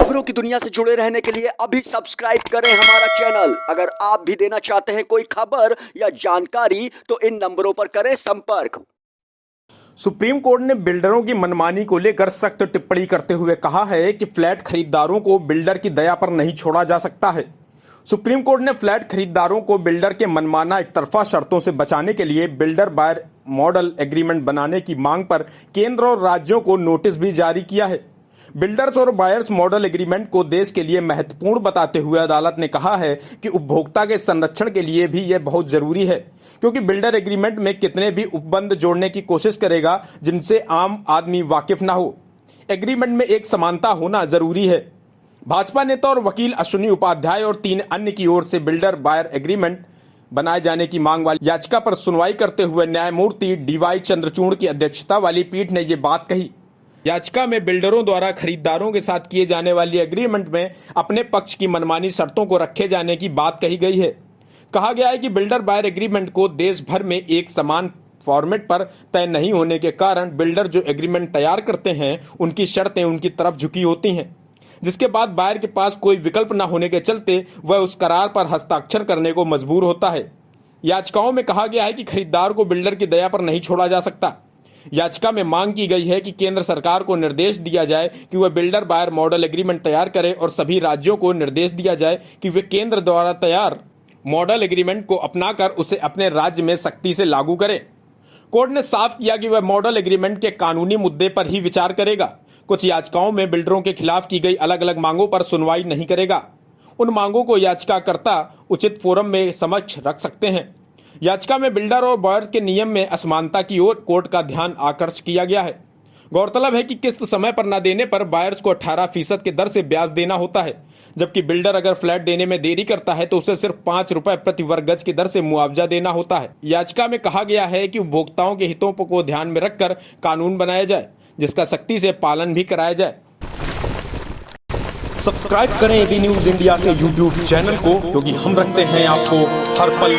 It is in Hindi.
खबरों की दुनिया से जुड़े रहने के लिए अभी सब्सक्राइब करें हमारा चैनल। अगर आप भी देना चाहते हैं कोई खबर या जानकारी तो इन नंबरों पर करें संपर्क। सुप्रीम कोर्ट ने बिल्डरों की मनमानी को लेकर सख्त टिप्पणी करते हुए कहा है कि फ्लैट खरीदारों को बिल्डर की दया पर नहीं छोड़ा जा सकता है। सुप्रीम कोर्ट ने फ्लैट खरीदारों को बिल्डर के मनमाना एकतरफा शर्तों से बचाने के लिए बिल्डर बायर मॉडल एग्रीमेंट बनाने की मांग पर केंद्र और राज्यों को नोटिस भी जारी किया है। बिल्डर्स और बायर्स मॉडल एग्रीमेंट को देश के लिए महत्वपूर्ण बताते हुए अदालत ने कहा है कि उपभोक्ता के संरक्षण के लिए भी यह बहुत जरूरी है, क्योंकि बिल्डर एग्रीमेंट में कितने भी उपबंध जोड़ने की कोशिश करेगा जिनसे आम आदमी वाकिफ ना हो। एग्रीमेंट में एक समानता होना जरूरी है। भाजपा नेता और वकील अश्विनी उपाध्याय और 3 अन्य की ओर से बिल्डर बायर एग्रीमेंट बनाए जाने की मांग वाली याचिका पर सुनवाई करते हुए न्यायमूर्ति डीवाई चंद्रचूड़ की अध्यक्षता वाली पीठ ने ये बात कही। याचिका में बिल्डरों द्वारा खरीदारों के साथ किए जाने वाली एग्रीमेंट में अपने पक्ष की मनमानी शर्तों को रखे जाने की बात कही गई है। कहा गया है कि बिल्डर बायर एग्रीमेंट को देश भर में एक समान फॉर्मेट पर तय नहीं होने के कारण बिल्डर जो एग्रीमेंट तैयार करते हैं उनकी शर्तें उनकी तरफ झुकी होती हैं, जिसके बाद बायर के पास कोई विकल्प न होने के चलते वह उस करार पर हस्ताक्षर करने को मजबूर होता है। याचिकाओं में कहा गया है कि खरीदार को बिल्डर की दया पर नहीं छोड़ा जा सकता। याचिका में मांग की गई है कि केंद्र सरकार को निर्देश दिया जाए कि वह बिल्डर बायर मॉडल एग्रीमेंट तैयार करे और सभी राज्यों को निर्देश दिया जाए कि वे केंद्र द्वारा तैयार मॉडल एग्रीमेंट को अपनाकर उसे अपने राज्य में सख्ती से लागू करें। कोर्ट ने साफ किया कि वह मॉडल एग्रीमेंट के कानूनी मुद्दे पर ही विचार करेगा। कुछ याचिकाओं में बिल्डरों के खिलाफ की गई अलग अलग मांगों पर सुनवाई नहीं करेगा। उन मांगों को याचिकाकर्ता उचित फोरम में समक्ष रख सकते हैं। याचिका में बिल्डर और बायर के नियम में असमानता की ओर कोर्ट का ध्यान आकर्षित किया गया है। गौरतलब है कि किस्त समय पर न देने पर बायर्स को 18% की दर से ब्याज देना होता है, जबकि बिल्डर अगर फ्लैट देने में देरी करता है तो उसे सिर्फ 5 रुपए प्रति वर्ग गज की दर से मुआवजा देना होता है। याचिका में कहा गया है कि उपभोक्ताओं के हितों को ध्यान में रखकर कानून बनाया जाए, जिसका सख्ती से पालन भी कराया जाए। सब्सक्राइब करें एबी न्यूज इंडिया के यूट्यूब चैनल को, क्योंकि हम रखते हैं आपको हर पल